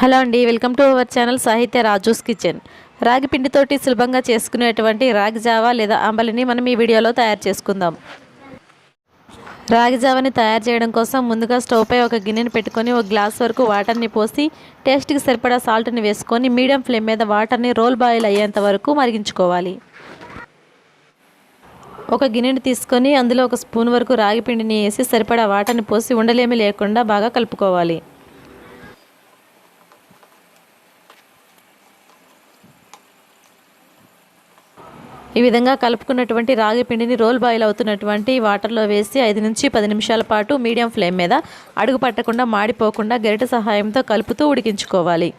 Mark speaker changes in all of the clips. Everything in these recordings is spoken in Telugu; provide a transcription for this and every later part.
Speaker 1: హలో అండి, వెల్కమ్ టు అవర్ ఛానల్ సాహిత్య రాజూస్ కిచెన్. రాగి పిండితోటి సులభంగా చేసుకునేటువంటి రాగి జావా లేదా అంబలిని మనం ఈ వీడియోలో తయారు చేసుకుందాం. రాగి జావాని తయారు చేయడం కోసం ముందుగా స్టవ్ పై ఒక గిన్నెని పెట్టుకొని ఒక గ్లాస్ వరకు వాటర్ని పోసి టేస్ట్కి సరిపడా సాల్ట్ని వేసుకొని మీడియం ఫ్లేమ్ మీద వాటర్ని రోల్ బాయిల్ అయ్యేంత వరకు మరిగించుకోవాలి. ఒక గిన్నెని తీసుకొని అందులో ఒక స్పూన్ వరకు రాగి పిండిని వేసి సరిపడా వాటర్ని పోసి ఉండలేమి లేకుండా బాగా కలుపుకోవాలి. ఈ విధంగా కలుపుకున్నటువంటి రాగి పిండిని రోల్ బాయిల్ అవుతున్నటువంటి వాటర్లో వేసి 5 నుంచి 10 నిమిషాల పాటు మీడియం ఫ్లేమ్ మీద అడుగు పట్టకుండా మాడిపోకుండా గరిటె సహాయంతో కలుపుతూ ఉడికించుకోవాలి.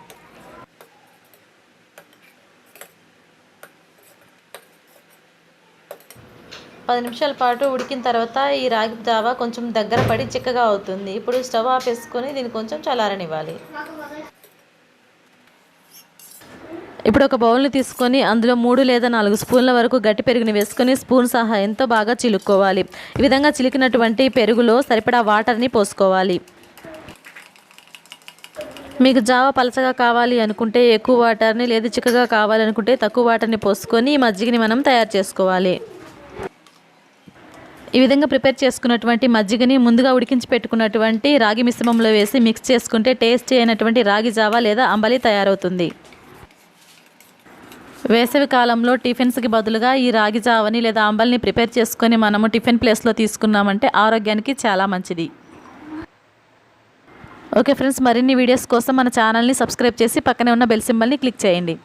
Speaker 1: పది నిమిషాల పాటు ఉడికిన తర్వాత ఈ రాగి జావా కొంచెం దగ్గర పడి చిక్కగా అవుతుంది. ఇప్పుడు స్టవ్ ఆపేసుకొని దీన్ని కొంచెం చల్లారనివ్వాలి. ఇప్పుడు ఒక బౌల్ని తీసుకొని అందులో 3 లేదా 4 స్పూన్ల వరకు గట్టి పెరుగుని వేసుకొని స్పూన్ సహాయంతో బాగా చిలుక్కోవాలి. ఈ విధంగా చిలికినటువంటి పెరుగులో సరిపడా వాటర్ని పోసుకోవాలి. మీకు జావా పలచగా కావాలి అనుకుంటే ఎక్కువ వాటర్ని, లేదా చిక్కగా కావాలనుకుంటే తక్కువ వాటర్ని పోసుకొని ఈ మజ్జిగని మనం తయారు చేసుకోవాలి. ఈ విధంగా ప్రిపేర్ చేసుకున్నటువంటి మజ్జిగని ముందుగా ఉడికించి పెట్టుకున్నటువంటి రాగి మిశ్రమంలో వేసి మిక్స్ చేసుకుంటే టేస్టీ అయినటువంటి రాగి జావా లేదా అంబలి తయారవుతుంది. వేసవి కాలంలో టిఫిన్స్కి బదులుగా ఈ రాగి జావని లేదా అంబలిని ప్రిపేర్ చేసుకొని మనము టిఫిన్ ప్లేస్లో తీసుకున్నామంటే ఆరోగ్యానికి చాలా మంచిది. ఓకే ఫ్రెండ్స్, మరిన్ని వీడియోస్ కోసం మన ఛానల్ని సబ్స్క్రైబ్ చేసి పక్కనే ఉన్న బెల్ సింబల్ని క్లిక్ చేయండి.